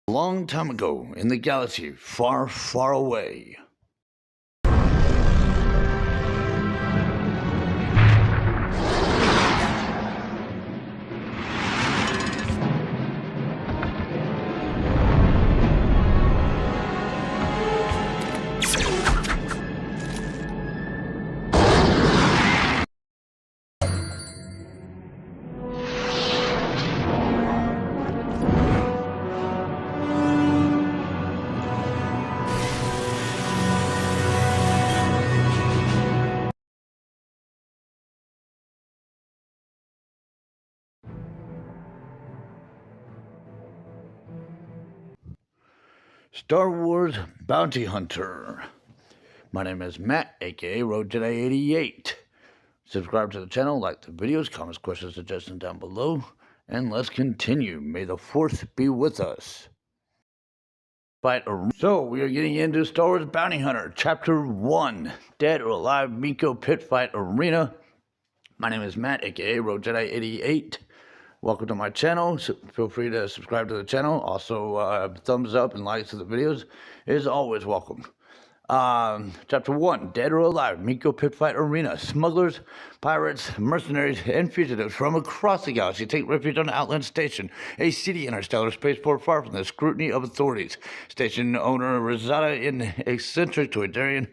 A long time ago, in the galaxy far, far away. Star Wars Bounty Hunter. My name is Matt, aka Road Jedi 88. Subscribe to the channel, like the videos, comments, questions, suggestions down below, and let's continue. May the Force be with us. So, we are getting into Star Wars Bounty Hunter, Chapter 1, Dead or Alive MEEKO Pit Fight Arena. My name is Matt, aka Road Jedi 88. Welcome to my channel. Feel free to subscribe to the channel. Also, thumbs up and likes to the videos is always welcome. Chapter 1, Dead or Alive, MEEKO Pit Fight Arena. Smugglers, pirates, mercenaries, and fugitives from across the galaxy take refuge on Outland Station, a seedy interstellar spaceport far from the scrutiny of authorities. Station owner Rosada, an eccentric Toydarian,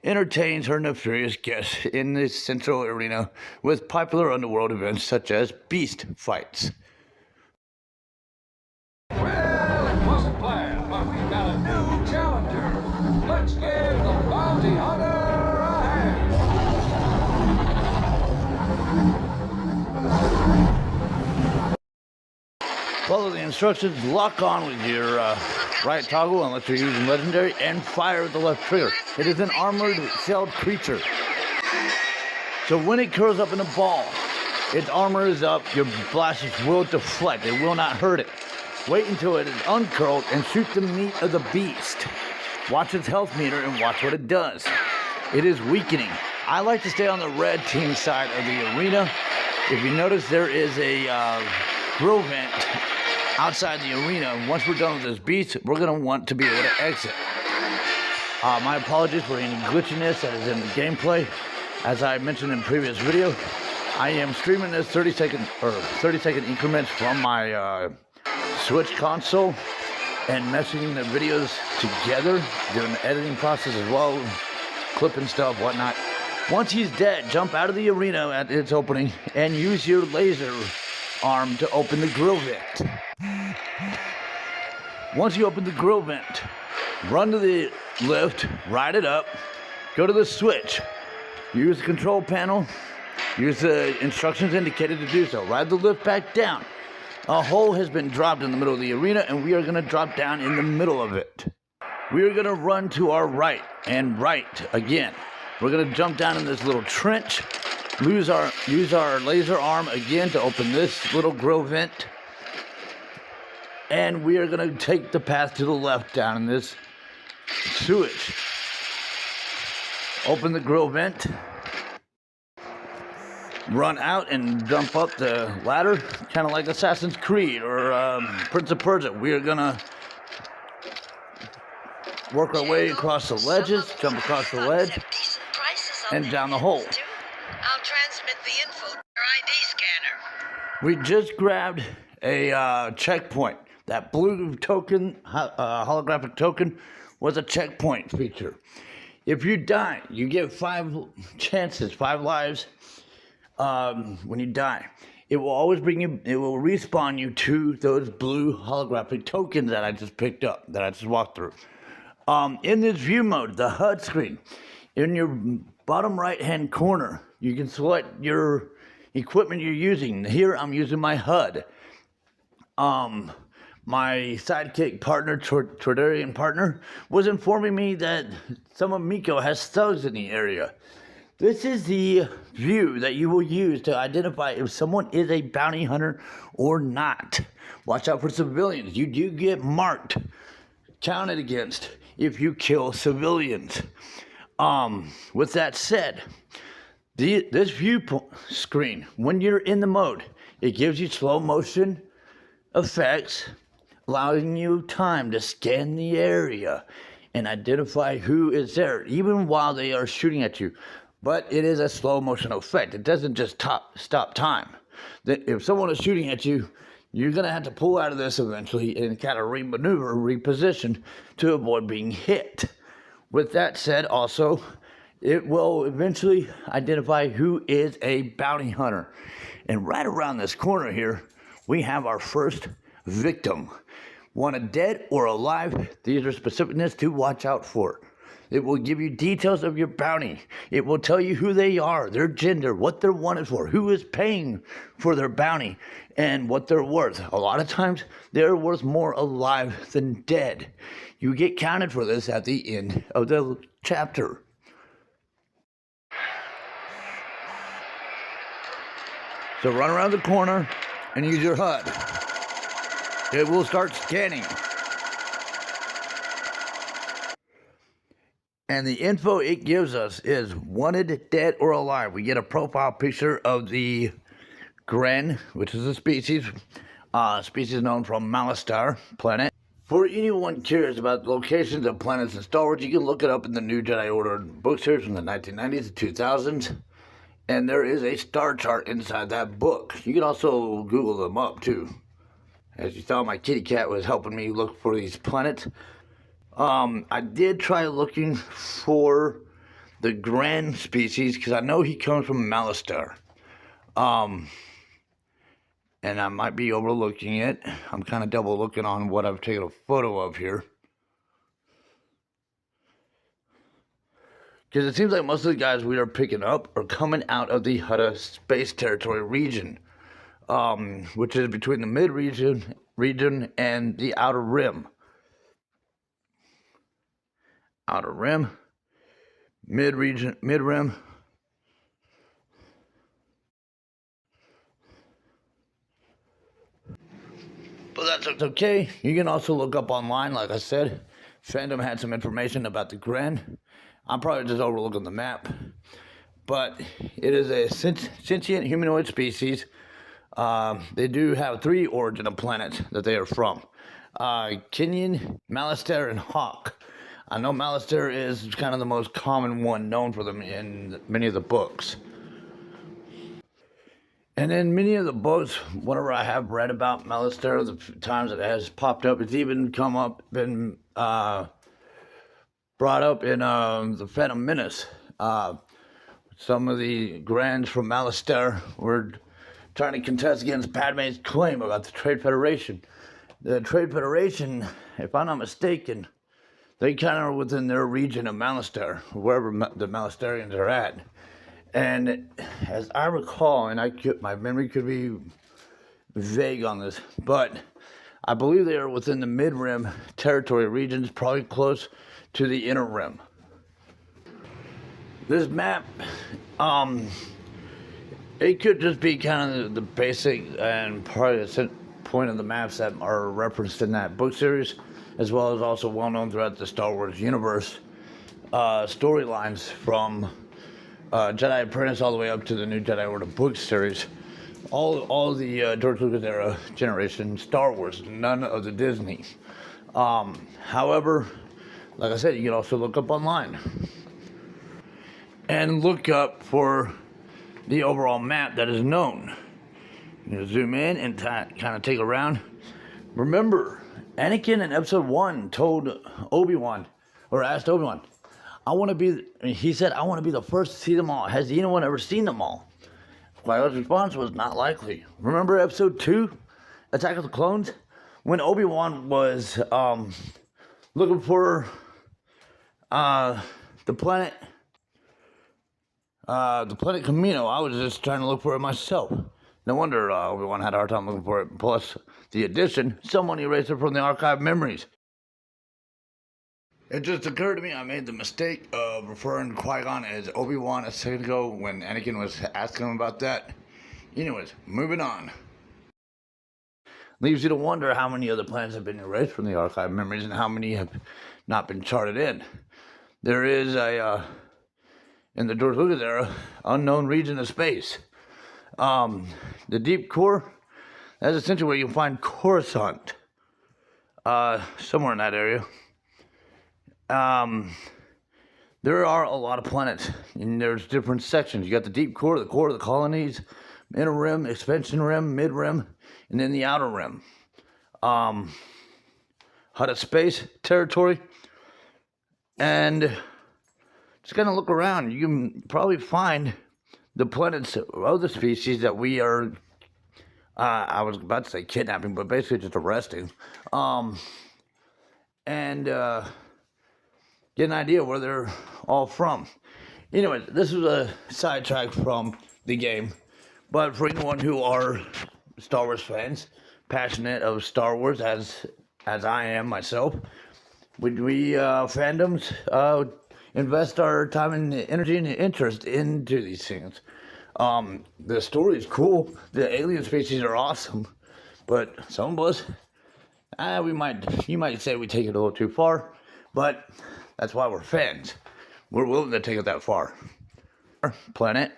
entertains her nefarious guests in the central arena with popular underworld events such as beast fights. Well, it wasn't planned, but we've got a new challenger. Let's give the bounty hunter a hand. Follow the instructions, lock on with your right toggle unless you're using legendary, and fire with the left trigger. It is an armored shelled creature. So when it curls up in a ball, its armor is up, your blasters will deflect. It will not hurt it. Wait until it is uncurled and shoot the meat of the beast. Watch its health meter and watch what it does. It is weakening. I like to stay on the red team side of the arena. If you notice, there is a grill vent outside the arena. Once we're done with this beast, we're going to want to be able to exit. My apologies for any glitchiness that is in the gameplay. As I mentioned in previous video, I am streaming this 30-second increments from my Switch console and meshing the videos together, doing the editing process as well, clipping stuff, whatnot. Once he's dead, jump out of the arena at its opening and use your laser arm to open the grill vent. Once you open the grill vent, run to the lift, ride it up, go to the switch, use the control panel, use the instructions indicated to do so. Ride the lift back down. A hole has been dropped in the middle of the arena, and we are going to drop down in the middle of it. We are going to run to our right and right again. We're going to jump down in this little trench, use our laser arm again to open this little grill vent, and we are going to take the path to the left down in this sewage. Open the grill vent, run out and jump up the ladder, kind of like Assassin's Creed or Prince of Persia. We are going to work our way across the ledges, jump across the ledge, and down the hole. I'll transmit the info to your ID scanner. We just grabbed a checkpoint. That blue token, holographic token, was a checkpoint feature. If you die, you get 5 chances, 5 lives when you die. It will always bring you, it will respawn you to those blue holographic tokens that I just picked up, that I just walked through. In this view mode, the HUD screen, in your bottom right hand corner, you can select your equipment you're using. Here I'm using my HUD. My sidekick partner, Toydarian partner, was informing me that some of MEEKO has thugs in the area. This is the view that you will use to identify if someone is a bounty hunter or not. Watch out for civilians. You do get marked, counted against, if you kill civilians. With that said, this view screen, when you're in the mode, it gives you slow motion effects allowing you time to scan the area and identify who is there, even while they are shooting at you. But it is a slow motion effect. It doesn't just stop time. If someone is shooting at you, you're going to have to pull out of this eventually and kind of remaneuver, reposition to avoid being hit. With that said, also, it will eventually identify who is a bounty hunter. And right around this corner here, we have our first victim. Wanted dead or alive, these are specificness to watch out for. It will give you details of your bounty. It will tell you who they are, their gender, what they're wanted for, who is paying for their bounty, and what they're worth. A lot of times, they're worth more alive than dead. You get counted for this at the end of the chapter. So run around the corner and use your HUD. It will start scanning. And the info it gives us is wanted, dead, or alive. We get a profile picture of the Gren, which is a species known from Malastare planet. For anyone curious about locations of planets in Star Wars, you can look it up in the New Jedi Order book series from the 1990s to 2000s. And there is a star chart inside that book. You can also Google them up, too. As you saw, my kitty cat was helping me look for these planets. I did try looking for the Grand species, because I know he comes from Malastare. And I might be overlooking it. I'm kind of double looking on what I've taken a photo of here. Because it seems like most of the guys we are picking up are coming out of the Hutta Space Territory region, which is between the mid-region and the Outer Rim. Outer Rim, mid-rim. But that's okay. You can also look up online, like I said. Fandom had some information about the Gren. I'm probably just overlooking the map. But it is a sentient humanoid species. They do have 3 origin of planets that they are from. Kenyan, Malastare, and Hawk. I know Malastare is kind of the most common one known for them in many of the books. And in many of the books, whenever I have read about Malastare, the times it has popped up, it's even been brought up in the Phantom Menace. Some of the Grands from Malastare were trying to contest against Padme's claim about the Trade Federation. The Trade Federation, if I'm not mistaken, they kind of are within their region of Malastare, wherever the Malastarians are at. And as I recall, and my memory could be vague on this, but I believe they are within the mid-rim territory regions, probably close to the inner rim. This map, it could just be kind of the basic and probably the point of the maps that are referenced in that book series, as well as also well known throughout the Star Wars universe. Storylines from Jedi Apprentice all the way up to the New Jedi Order book series. All the George Lucas era generation Star Wars, none of the Disney. However, like I said, you can also look up online and look up for the overall map that is known. You zoom in and kind of take a round. Remember, Anakin in episode 1 told Obi-Wan, or asked Obi-Wan, he said, I want to be the first to see them all. Has anyone ever seen them all? Qui-Gon's response was not likely. Remember episode 2, Attack of the Clones? When Obi-Wan was looking for the planet Camino, I was just trying to look for it myself. No wonder Obi-Wan had a hard time looking for it. Plus, the addition, someone erased it from the archive memories. It just occurred to me I made the mistake of referring to Qui-Gon as Obi-Wan a second ago when Anakin was asking him about that. Anyways, moving on. Leaves you to wonder how many other planets have been erased from the archive memories and how many have not been charted in. There is in the George Lucas era, unknown region of space. The deep core, that's essentially where you can find Coruscant. somewhere in that area. There are a lot of planets, and there's different sections. You got the deep core, the colonies, inner rim, expansion rim, mid rim, and then the outer rim. Hut of space territory, and just gonna look around. You can probably find the planets of the species that we are. I was about to say kidnapping, but basically just arresting. And get an idea where they're all from. Anyway, this is a sidetrack from the game, but for anyone who are Star Wars fans, passionate of Star Wars as I am myself, we fandoms invest our time and energy and interest into these things. The story is cool. The alien species are awesome, but some of us, you might say we take it a little too far, but that's why we're fans. We're willing to take it that far. Planet.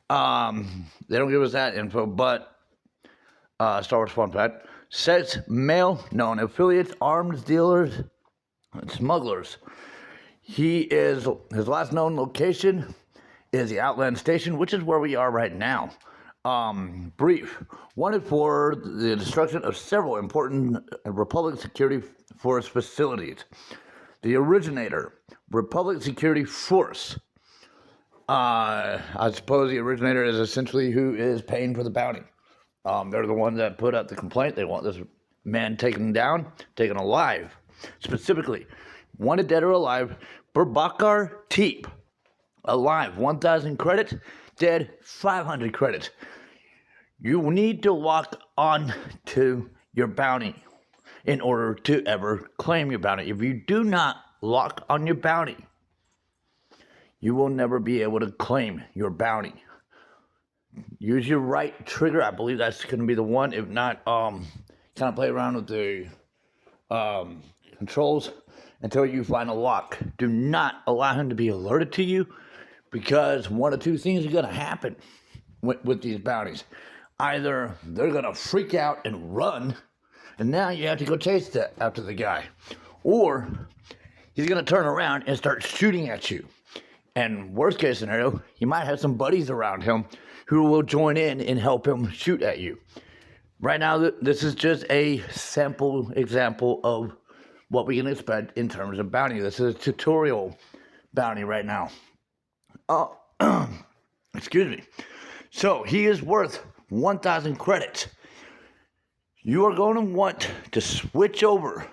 They don't give us that info, but Star Wars fun fact: sex, male, known affiliates, arms dealers, and smugglers. His last known location is the Outland Station, which is where we are right now. Brief. Wanted for the destruction of several important Republic Security Force facilities. The originator, Republic Security Force. I suppose the originator is essentially who is paying for the bounty. They're the ones that put out the complaint. They want this man taken down, taken alive. Specifically, wanted dead or alive, Burbakar Teep. Alive, 1,000 credits. Dead, 500 credits. You need to lock on to your bounty in order to ever claim your bounty. If you do not lock on your bounty, you will never be able to claim your bounty. Use your right trigger. I believe that's going to be the one. If not, kind of play around with the controls until you find a lock. Do not allow him to be alerted to you, because one of two things are going to happen with these bounties. Either they're going to freak out and run, and now you have to go chase after the guy, or he's going to turn around and start shooting at you. And worst case scenario, he might have some buddies around him who will join in and help him shoot at you. Right now, this is just a sample example of what we can expect in terms of bounty. This is a tutorial bounty right now. Excuse me. So he is worth 1,000 credits. You are going to want to switch over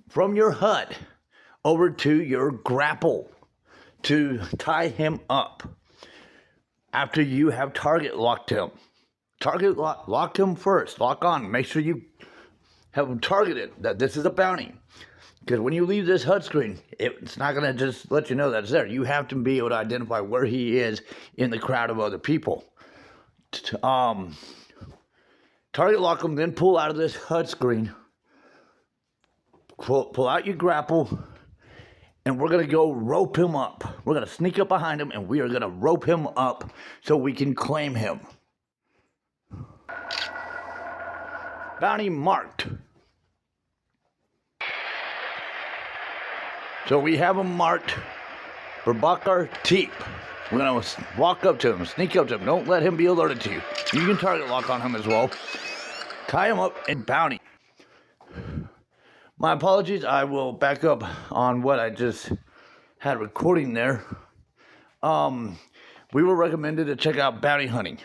from your HUD over to your grapple to tie him up. After you have target locked him. Lock him first. Lock on. Make sure you have him targeted that this is a bounty. Because when you leave this HUD screen, it's not going to just let you know that it's there. You have to be able to identify where he is in the crowd of other people. Target lock him, then pull out of this HUD screen. Pull out your grapple, and we're going to go rope him up. We're going to sneak up behind him, and we are going to rope him up so we can claim him. Bounty marked. So we have him marked for Burbakar Teep. We're going to walk up to him, sneak up to him. Don't let him be alerted to you. You can target lock on him as well. Tie him up and bounty. My apologies. I will back up on what I just had recording there. We were recommended to check out bounty hunting.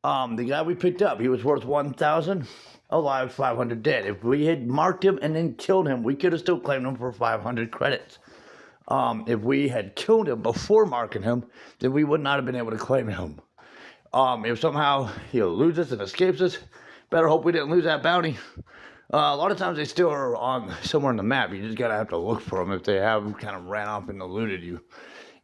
The guy we picked up, he was worth 1,000 alive, 500 dead. If we had marked him and then killed him, we could have still claimed him for 500 credits. If we had killed him before marking him, then we would not have been able to claim him. If somehow he loses and escapes us, better hope we didn't lose that bounty. A lot of times they still are on somewhere on the map. You just gotta have to look for them if they have kind of ran off and eluded you.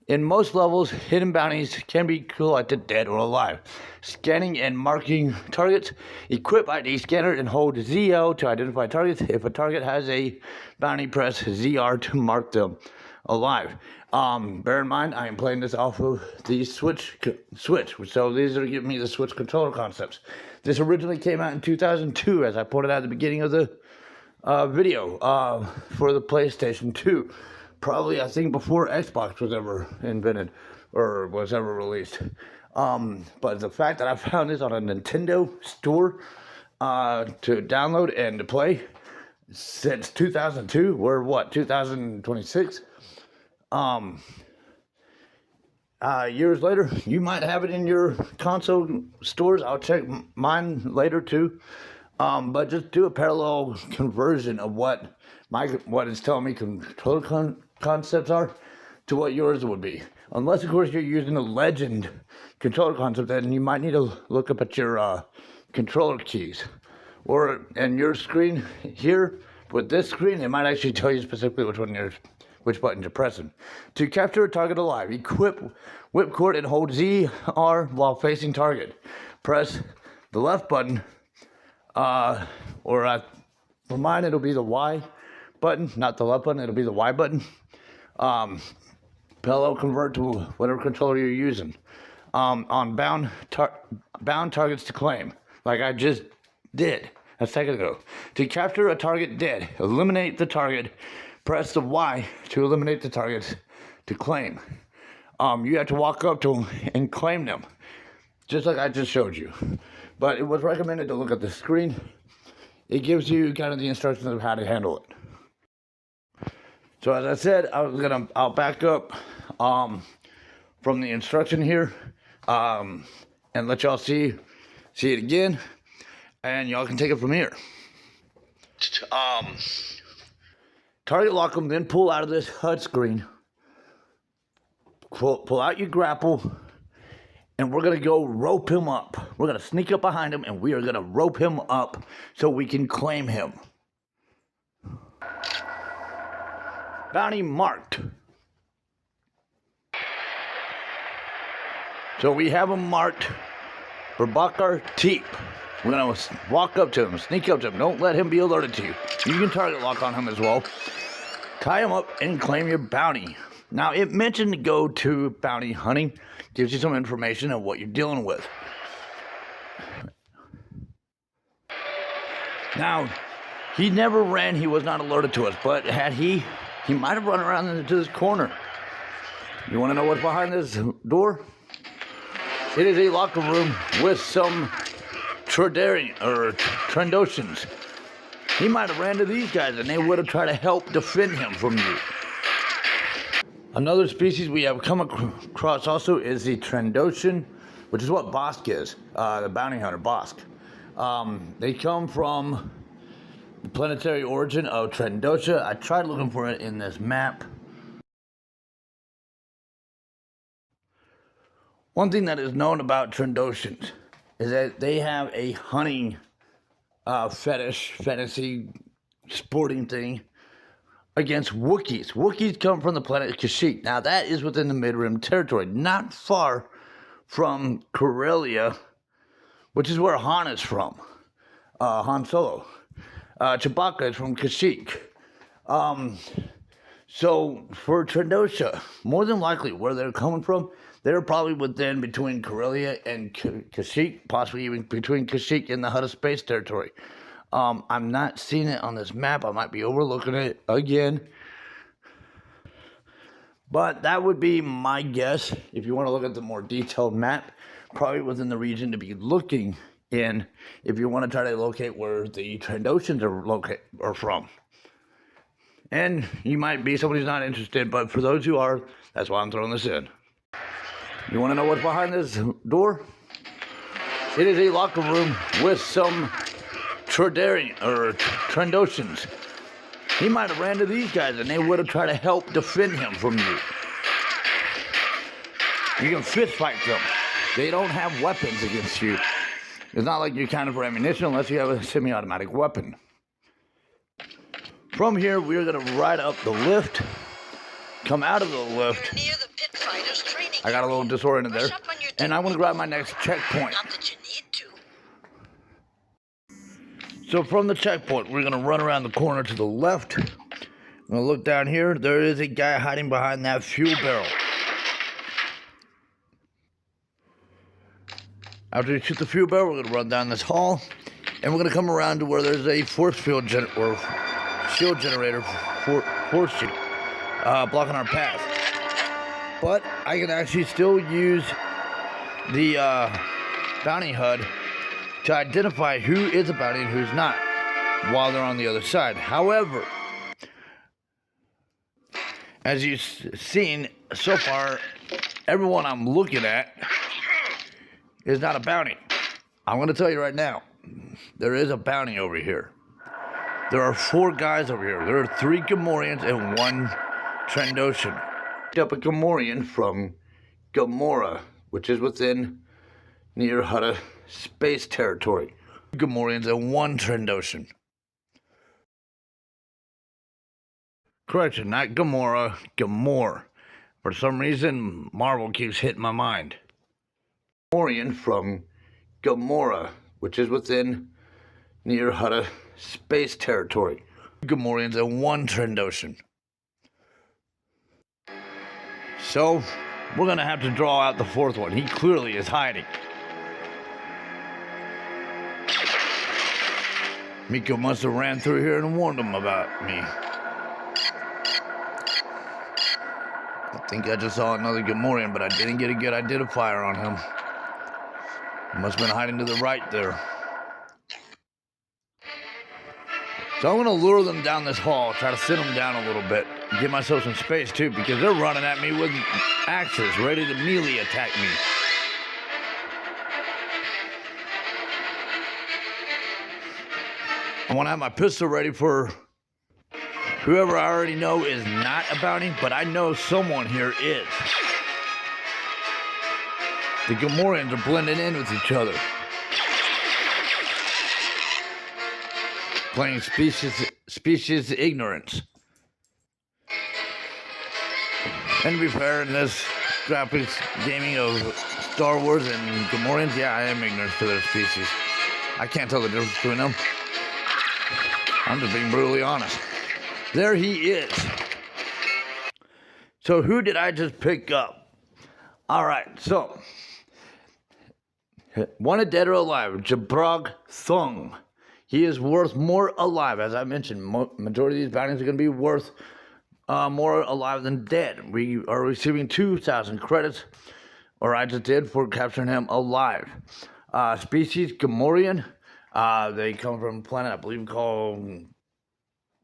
In most levels, hidden bounties can be collected dead or alive. Scanning and marking targets. Equip ID scanner and hold ZL to identify targets. If a target has a bounty, press ZR to mark them alive. Bear in mind, I am playing this off of the Switch. So these are giving me the Switch controller concepts. This originally came out in 2002, as I pointed out at the beginning of the video for the PlayStation 2. Probably, I think, before Xbox was ever invented or was ever released. But the fact that I found this on a Nintendo store to download and to play since 2002, we're what, 2026? Years later, you might have it in your console stores. I'll check mine later too. But just do a parallel conversion of what it's telling me controller concepts are to what yours would be. Unless, of course, you're using a Legend controller concept, then you might need to look up at your controller keys. Or in your screen here, with this screen, it might actually tell you specifically which button you're pressing. To capture a target alive, equip whipcord and hold ZR while facing target. Press the left button, for mine it'll be the Y button, not the left button, it'll be the Y button. Parallel convert to whatever controller you're using. On bound targets to claim, like I just did a second ago. To capture a target dead, eliminate the target, press the Y to eliminate the targets to claim. You have to walk up to them and claim them, just like I just showed you. But it was recommended to look at the screen. It gives you kind of the instructions of how to handle it. So as I said, I'll back up from the instruction here and let y'all see it again, and y'all can take it from here. Target lock them, then pull out of this HUD screen. Pull out your grapple, and we're going to go rope him up. We're going to sneak up behind him, and we are going to rope him up so we can claim him. Bounty marked. So we have him marked for Bakar Teep. We're going to walk up to him, sneak up to him. Don't let him be alerted to you. You can target lock on him as well. Tie him up and claim your bounty. Now, it mentioned to go to bounty hunting. Gives you some information of what you're dealing with. Now, he never ran. He was not alerted to us. But had he might have run around into this corner. You want to know what's behind this door? It is a locker room with some Trendoshans. He might have ran to these guys, and they would have tried to help defend him from you. Another species we have come across also is the Trendoshan, which is what Bosk is, the bounty hunter, Bosk. They come from the planetary origin of Trendosha. I tried looking for it in this map. One thing that is known about Trendoshans is that they have a hunting fantasy, sporting thing against Wookiees. Wookiees come from the planet Kashyyyk. Now, that is within the Mid-Rim territory, not far from Corellia, which is where Han is from, Han Solo. Chewbacca is from Kashyyyk. So, for Trendosha, more than likely, where they're coming from, they're probably between Corellia and Kashyyyk, possibly even between Kashyyyk and the Hutt Space Territory. I'm not seeing it on this map. I might be overlooking it again. But that would be my guess. If you want to look at the more detailed map, probably within the region to be looking in if you want to try to locate where the Trendoshans are from. And you might be somebody who's not interested, but for those who are, that's why I'm throwing this in. You want to know what's behind this door? It is a locker room with some Trendoshans. He might have ran to these guys, and they would have tried to help defend him from you. You can fist fight them. They don't have weapons against you. It's not like you're counting for ammunition unless you have a semi-automatic weapon. From here, we're going to ride up the lift, come out of the lift. You're near the pit fighters training. I got a little disoriented there. And I want to grab my next checkpoint. Not that you need to. So from the checkpoint, we're going to run around the corner to the left. I'm going to look down here. There is a guy hiding behind that fuel barrel. After you shoot the fuel barrel, we're going to run down this hall. And we're going to come around to where there's a force field shield generator force shield, blocking our path. But I can actually still use the bounty HUD to identify who is a bounty and who's not while they're on the other side. However, as you've seen so far, everyone I'm looking at is not a bounty. I'm going to tell you right now, there is a bounty over here. There are 4 guys over here. There are 3 Gamorreans and 1 Trandoshan. Picked up a Gamorrean from Gamora, which is within near Hutta space territory. 2 Gamorreans and 1 Trandoshan. Correction, not Gamora, Gamor. For some reason, Marvel keeps hitting my mind. Gamorrean from Gamora, which is within near Hutta space territory. 2 Gamorreans and 1 Trandoshan. So, we're gonna have to draw out the 4th one. He clearly is hiding. MEEKO must have ran through here and warned him about me. I think I just saw another Gamorrean, but I didn't get a good identifier on him. He must have been hiding to the right there. So I'm going to lure them down this hall, try to sit them down a little bit, give myself some space too, because they're running at me with axes, ready to melee attack me. I want to have my pistol ready for whoever I already know is not a bounty, but I know someone here is. The Gamorreans are blending in with each other. Playing species ignorance. And to be fair, in this graphics gaming of Star Wars and Gamorreans, yeah, I am ignorant to their species. I can't tell the difference between them. I'm just being brutally honest. There he is. So who did I just pick up? All right, so wanted dead or alive, Jabrog Thung. He is worth more alive. As I mentioned, majority of these bounties are going to be worth more alive than dead. We are receiving 2,000 credits, or I just did, for capturing him alive. Species Gamorrean. They come from a planet I believe called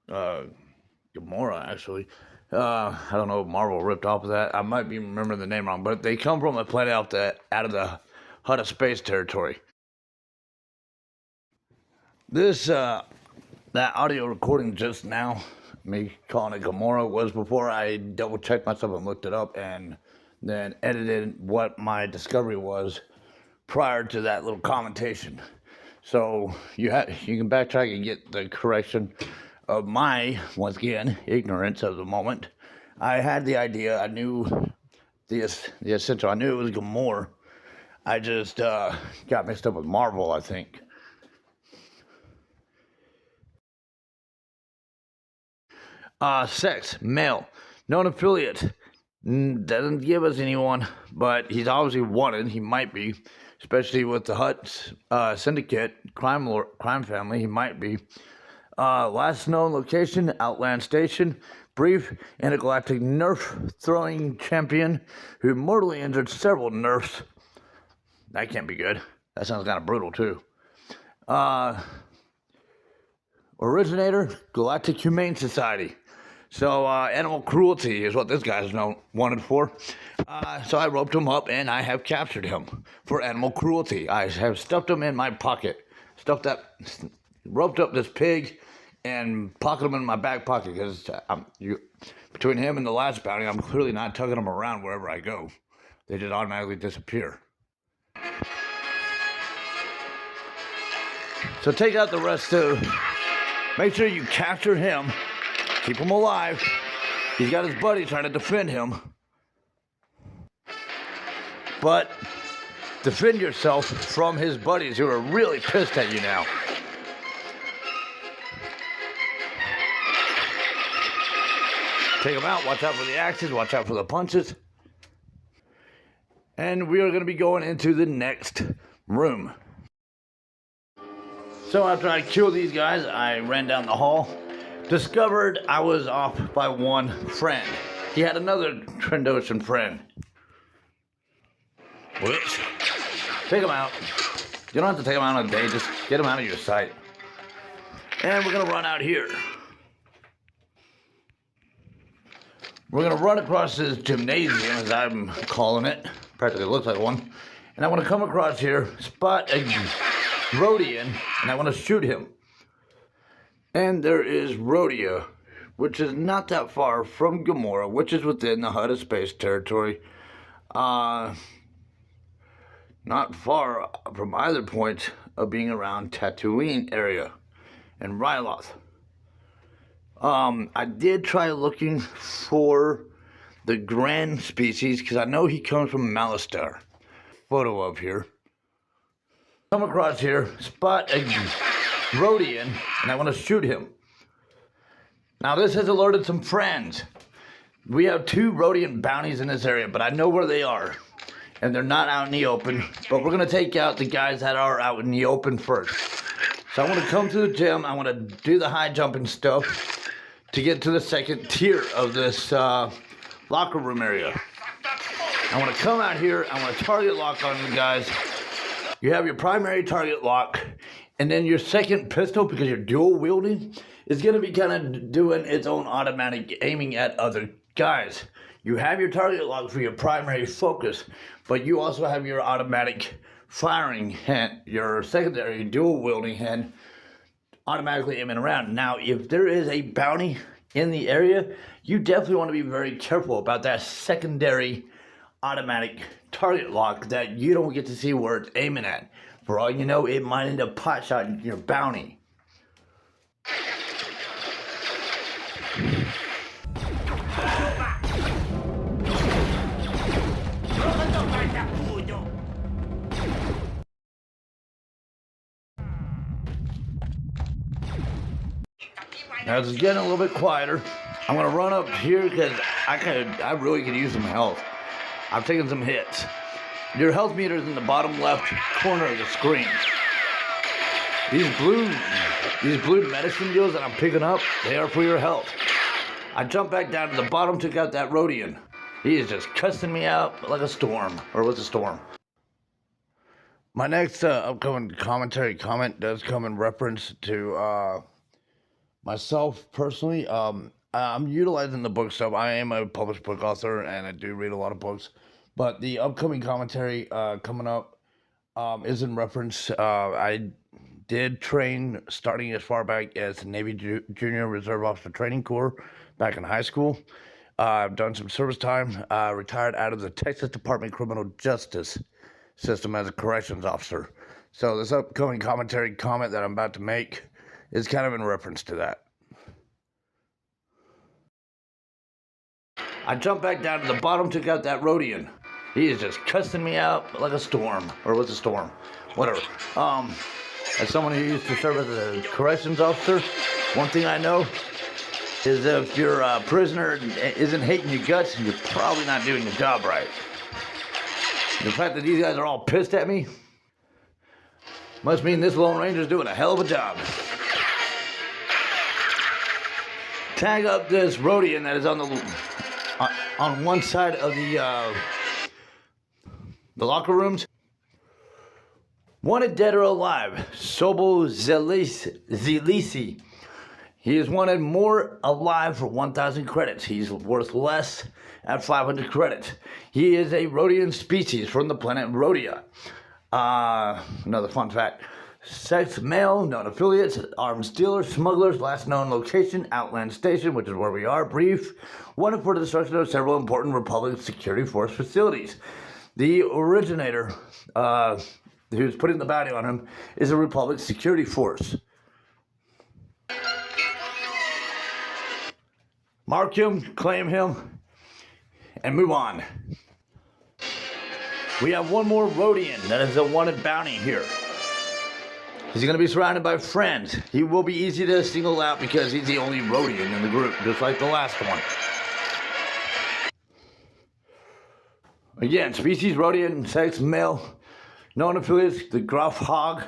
Gamora, actually. I don't know if Marvel ripped off of that. I might be remembering the name wrong, but they come from a planet out of the Hutta space territory. This, that audio recording just now, me calling it Gamora, was before I double checked myself and looked it up and then edited what my discovery was prior to that little commentation. So you can backtrack and get the correction of my, once again, ignorance of the moment. I had the idea, I knew the essential, I knew it was Gamora. I just got mixed up with Marvel, I think. Sex, male, known affiliate. Doesn't give us anyone, but he's obviously wanted. He might be, especially with the Hutt syndicate, crime family. He might be. Last known location, Outland Station. Brief intergalactic Nerf throwing champion who mortally injured several Nerfs. That can't be good. That sounds kind of brutal too. Originator, Galactic Humane Society. So animal cruelty is what this guy's wanted for. So I roped him up and I have captured him for animal cruelty. I have stuffed him in my pocket. Roped up this pig and pocketed him in my back pocket because between him and the last bounty, I'm clearly not tugging them around wherever I go. They just automatically disappear. So take out the rest of. Make sure you capture him. Keep him alive. He's got his buddy trying to defend him. But defend yourself from his buddies who are really pissed at you now. Take them out. Watch out for the axes. Watch out for the punches. And we are going to be going into the next room. So after I killed these guys, I ran down the hall Discovered I was off by one friend. He had another Trandoshan friend. Which, take him out. You don't have to take him out on a day, just get him out of your sight. And we're gonna run out here. We're gonna run across this gymnasium, as I'm calling it. Practically looks like one. And I wanna come across here, spot a Rhodian, and I wanna shoot him. And there is Rhodia, which is not that far from Gamora, which is within the Hutt space territory. Not far from either point of being around Tatooine area and Ryloth. I did try looking for the Grand species because I know he comes from Malastare. Photo of here. Come across here, spot a Rhodian, and I want to shoot him. Now this has alerted some friends. We have 2 Rhodian bounties in this area, but I know where they are. And they're not out in the open, but we're gonna take out the guys that are out in the open first. So I wanna come to the gym, I wanna do the high jumping stuff to get to the second tier of this locker room area. I wanna come out here, I wanna target lock on the guys. You have your primary target lock, and then your second pistol, because you're dual wielding, is gonna be kind of doing its own automatic aiming at other guys. You have your target lock for your primary focus, but you also have your automatic firing hand, your secondary dual wielding hand, automatically aiming around. Now, if there is a bounty in the area, you definitely want to be very careful about that secondary automatic target lock that you don't get to see where it's aiming at. For all you know, it might end up pot-shotting your bounty. Now it's getting a little bit quieter. I'm gonna run up here because I really could use some health. I've taken some hits. Your health meter is in the bottom left corner of the screen. These blue medicine deals that I'm picking up, they are for your health. I jumped back down to the bottom, took out that Rhodian. He is just cussing me out like a storm, or with a storm. My next upcoming commentary comment does come in reference to myself personally. I'm utilizing the book stuff. I am a published book author, and I do read a lot of books. But the upcoming commentary coming up is in reference. I did train starting as far back as the Navy Junior Reserve Officer Training Corps back in high school. I've done some service time. Retired out of the Texas Department of Criminal Justice system as a corrections officer. So this upcoming commentary comment that I'm about to make is kind of in reference to that. I jumped back down to the bottom, took out that Rhodian. He is just cussing me out like a storm, or with a storm, whatever. As someone who used to serve as a corrections officer, one thing I know is if your prisoner isn't hating your guts, you're probably not doing your job right. The fact that these guys are all pissed at me must mean this Lone Ranger's doing a hell of a job. Tag up this Rhodian that is on one side of the locker rooms. Wanted dead or alive, Sobo Zilisi. He is wanted more alive for 1,000 credits. He's worth less at 500 credits. He is a Rhodian species from the planet Rhodia. Another fun fact. Sex male, known affiliates, arms dealers, smugglers, last known location, Outland Station, which is where we are, brief. Wanted for the destruction of several important Republic Security Force facilities. The originator, who's putting the bounty on him, is a Republic Security Force. Mark him, claim him, and move on. We have one more Rhodian that is a wanted bounty here. He's going to be surrounded by friends. He will be easy to single out because he's the only Rhodian in the group, just like the last one. Again, species Rhodian, sex male, known affiliates, the Gruff Hog,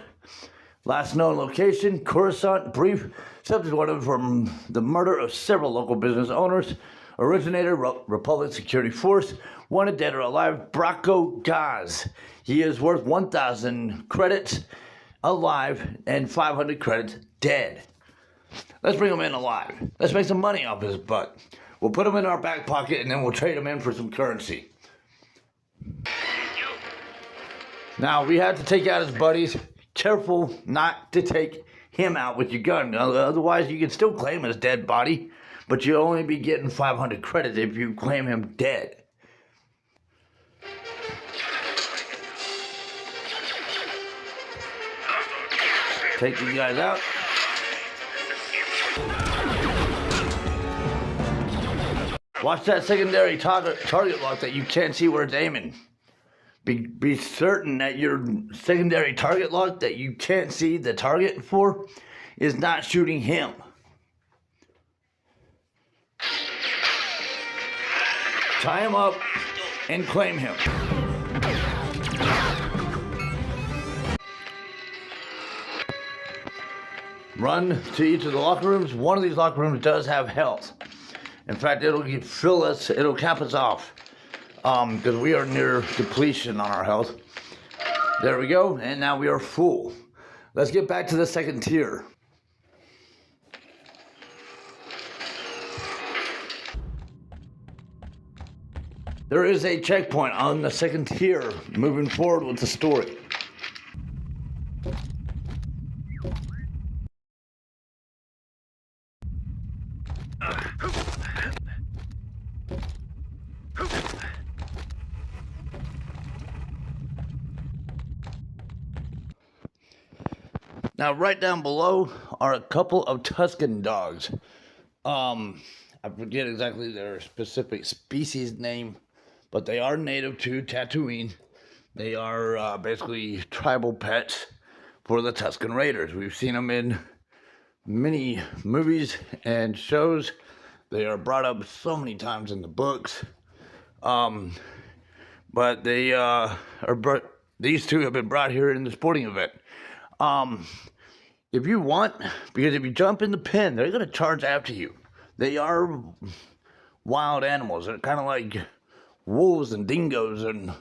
Last known location, Coruscant. Brief subject wanted from the murder of several local business owners. Originator, Republic Security Force. Wanted dead or alive, Bracco Gaz. He is worth 1,000 credits alive and 500 credits dead. Let's bring him in alive. Let's make some money off his butt. We'll put him in our back pocket and then we'll trade him in for some currency. Now, we have to take out his buddies. Careful not to take him out with your gun. Otherwise, you can still claim his dead body, but you'll only be getting 500 credits if you claim him dead. Take these guys out. Watch that secondary target lock that you can't see where it's aiming. Be certain that your secondary target lock that you can't see the target for is not shooting him. Tie him up and claim him. Run to each of the locker rooms. One of these locker rooms does have health. In fact, it'll cap us off. Because we are near depletion on our health. There we go, and now we are full. Let's get back to the second tier. There is a checkpoint on the second tier moving forward with the story. Now, right down below are a couple of Tuscan dogs. I forget exactly their specific species name, but they are native to Tatooine. They are basically tribal pets for the Tuscan Raiders. We've seen them in many movies and shows. They are brought up so many times in the books. But they these two have been brought here in the sporting event. If you want, because if you jump in the pen, they're going to charge after you. They are wild animals. They're kind of like wolves and dingoes and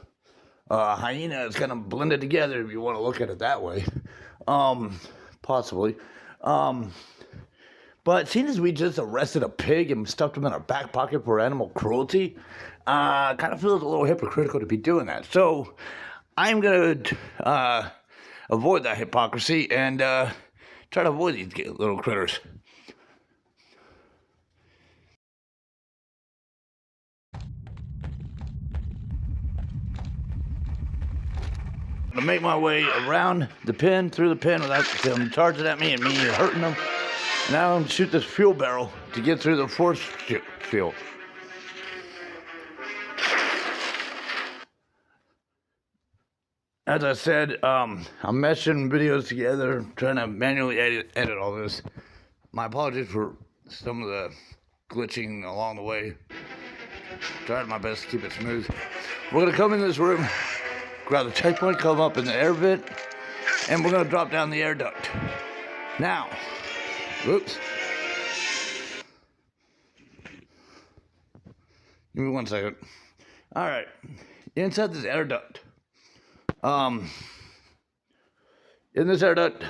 hyenas kind of blended together, if you want to look at it that way. Possibly. But seeing as we just arrested a pig and stuffed him in our back pocket for animal cruelty, kind of feels a little hypocritical to be doing that. So I'm going to avoid that hypocrisy and try to avoid these little critters. I'm gonna make my way around the pen, through the pen without them charging at me and me hurting them. Now I'm gonna shoot this fuel barrel to get through the force field. As I said, I'm meshing videos together, trying to manually edit all this. My apologies for some of the glitching along the way. Tried my best to keep it smooth. We're gonna come in this room, grab the checkpoint, come up in the air vent, and we're gonna drop down the air duct. Now, whoops. Give me 1 second. All right, inside this air duct. In this air duct,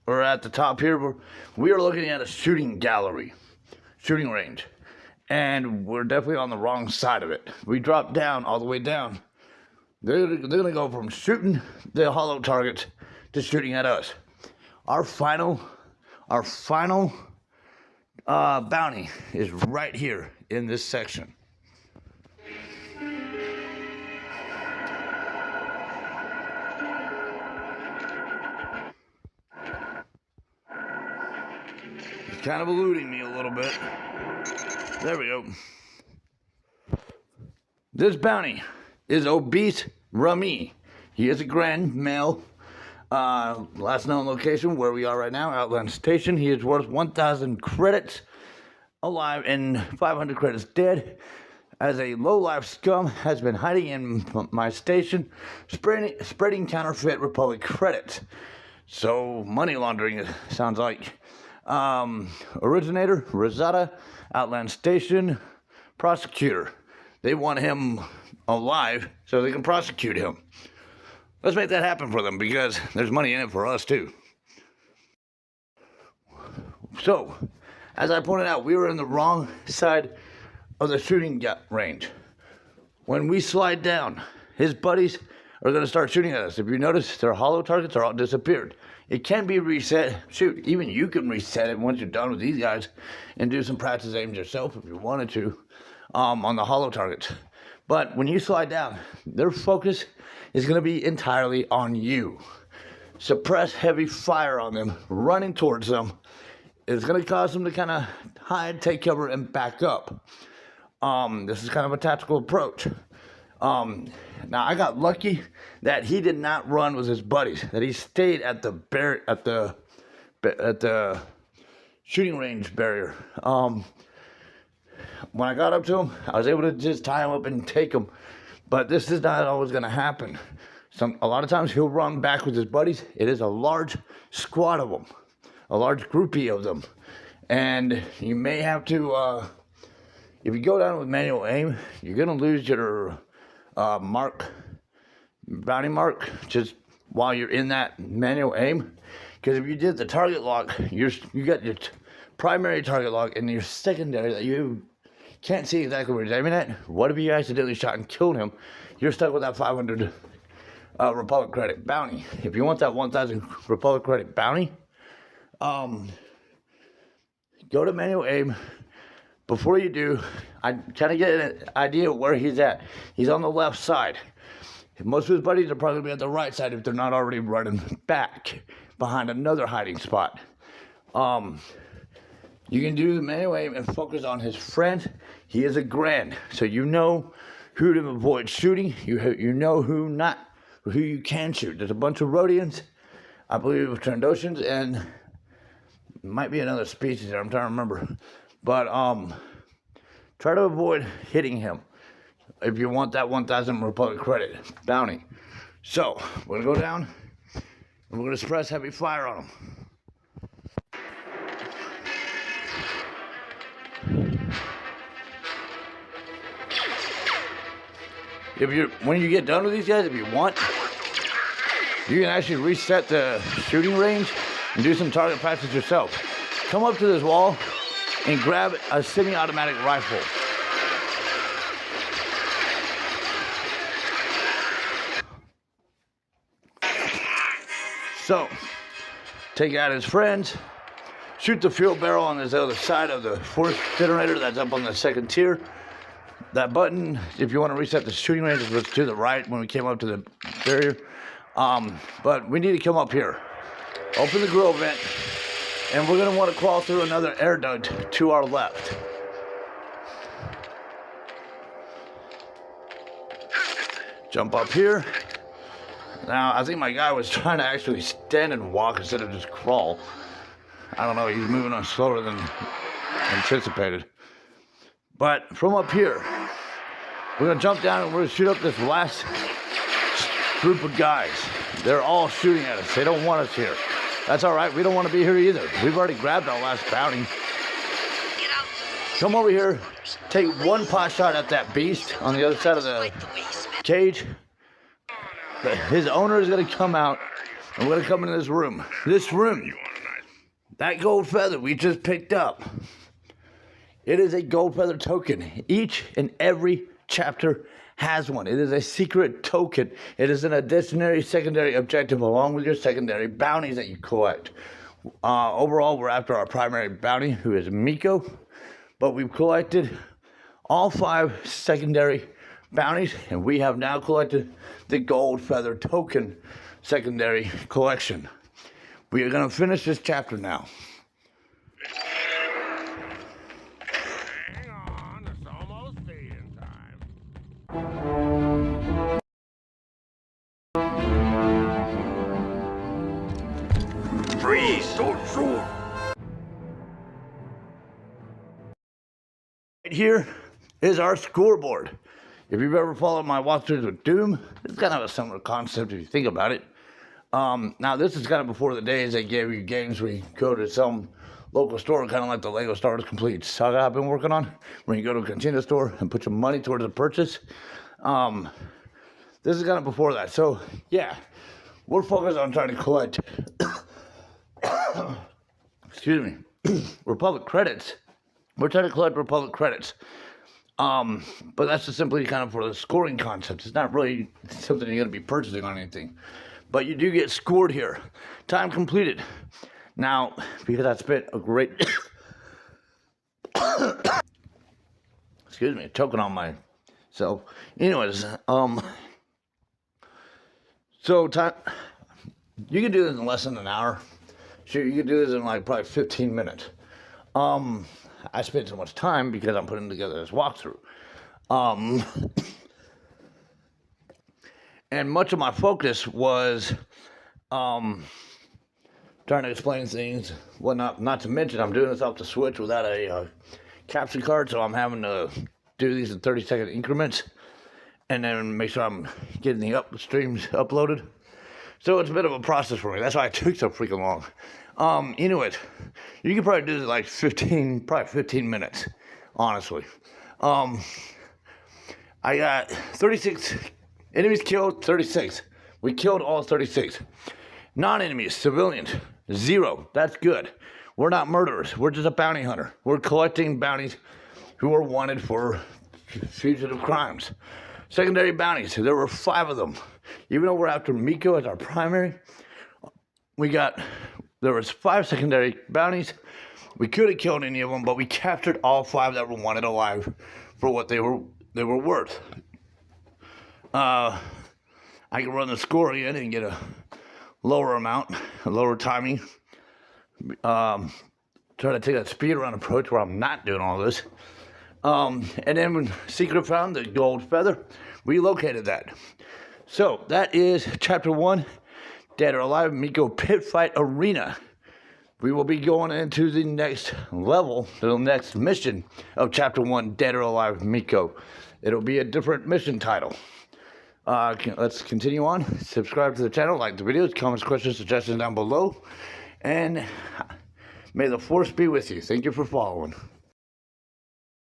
or at the top here, we are looking at a shooting gallery, shooting range, and we're definitely on the wrong side of it. We drop down, all the way down. They're gonna go from shooting the hollow targets to shooting at us. Our final bounty is right here in this section. Kind of eluding me a little bit. There we go. This bounty is Obese Rami. He is a grand male. Last known location where we are right now, Outland Station. He is worth 1,000 credits alive and 500 credits dead. As a low-life scum, has been hiding in my station, spreading counterfeit Republic credits. So, money laundering, it sounds like. Originator, Rosetta, Outland Station, prosecutor. They want him alive so they can prosecute him. Let's make that happen for them because there's money in it for us too. So, as I pointed out, we were in the wrong side of the shooting range. When we slide down, his buddies are going to start shooting at us. If you notice, their hollow targets are all disappeared. It can be reset. Shoot, even you can reset it once you're done with these guys and do some practice aims yourself if you wanted to on the hollow targets. But when you slide down, their focus is going to be entirely on you. Suppress heavy fire on them, running towards them. It's going to cause them to kind of hide, take cover, and back up. This is kind of a tactical approach. Now I got lucky that he did not run with his buddies, that he stayed at the shooting range barrier. When I got up to him, I was able to just tie him up and take him. But this is not always going to happen. A lot of times he'll run back with his buddies. It is a large squad of them, a large groupie of them. And you may have to, if you go down with manual aim, you're going to lose your bounty mark, just while you're in that manual aim. Because if you did the target lock, you got your primary target lock and your secondary that you can't see exactly where he's aiming at. What if you accidentally shot and killed him? You're stuck with that 500 Republic credit bounty. If you want that 1,000 Republic credit bounty, go to manual aim. Before you do, I kind of get an idea of where he's at. He's on the left side. Most of his buddies are probably going to be at the right side if they're not already running back behind another hiding spot. You can do the manual aim and focus on his friend. He is a Grand, so you know who to avoid shooting. You know who you can shoot. There's a bunch of Rhodians, I believe Trandoshans, and might be another species there. I'm trying to remember. But try to avoid hitting him if you want that 1,000 Republic credit bounty. So we're gonna go down and we're gonna suppress heavy fire on him. When you get done with these guys, if you want, you can actually reset the shooting range and do some target practice yourself. Come up to this wall and grab a semi-automatic rifle. So, take out his friends, shoot the fuel barrel on this other side of the fourth detonator that's up on the second tier. That button, if you want to reset the shooting range, was to the right when we came up to the barrier. But we need to come up here. Open the grill vent, and we're going to want to crawl through another air duct to our left. Jump up here. Now, I think my guy was trying to actually stand and walk instead of just crawl. I don't know, he's moving on slower than anticipated. But from up here, we're going to jump down and we're going to shoot up this last group of guys. They're all shooting at us. They don't want us here. That's all right. We don't want to be here either. We've already grabbed our last bounty. Come over here. Take one pot shot at that beast on the other side of the cage. His owner is going to come out, and we're going to come into this room. This room, that gold feather we just picked up. It is a gold feather token. Each and every chapter has one. It is a secret token. It is an additional secondary objective along with your secondary bounties that you collect. Overall, we're after our primary bounty, who is MEEKO, but we've collected all 5 secondary bounties, and we have now collected the gold feather token secondary collection. We are going to finish this chapter now. Hang on, it's almost feeding time. Freeze! Don't shoot! Right here is our scoreboard. If you've ever followed my walkthroughs with Doom, it's kind of a similar concept if you think about it. Now this is kind of before the days they gave you games where you go to some local store, kind of like the Lego Stars Complete saga I've been working on, where you go to a container store and put your money towards the purchase. This is kind of before that. So yeah, we're focused on trying to collect, excuse me, Republic credits. We're trying to collect Republic credits. But that's just simply kind of for the scoring concept. It's not really something you're going to be purchasing on anything. But you do get scored here. Time completed. Now, because I spent a great... excuse me, choking on myself. Anyways, so time... You can do this in less than an hour. Sure, you can do this in like probably 15 minutes. I spent so much time because I'm putting together this walkthrough. And much of my focus was trying to explain things, whatnot. Not to mention, I'm doing this off the Switch without a caption card, so I'm having to do these in 30-second increments and then make sure I'm getting the streams uploaded. So it's a bit of a process for me. That's why it took so freaking long. Anyways, you can probably do this like 15 minutes, honestly. I got 36 enemies killed, 36. We killed all 36. Non-enemies, civilians, 0. That's good. We're not murderers. We're just a bounty hunter. We're collecting bounties who are wanted for fugitive crimes. Secondary bounties, there were 5 of them. Even though we're after MEEKO as our primary, there was 5 secondary bounties. We could have killed any of them, but we captured all 5 that were wanted alive for what they were worth. I can run the score again and get a lower amount, a lower timing. Try to take that speed run approach where I'm not doing all this. And then when Secret found the gold feather, we located that. So that is Chapter 1, Dead or Alive, MEEKO Pit Fight Arena. We will be going into the next level, the next mission of Chapter 1, Dead or Alive, MEEKO. It'll be a different mission title. Let's continue on. Subscribe to the channel, like the videos, comments, questions, suggestions down below. And may the force be with you. Thank you for following.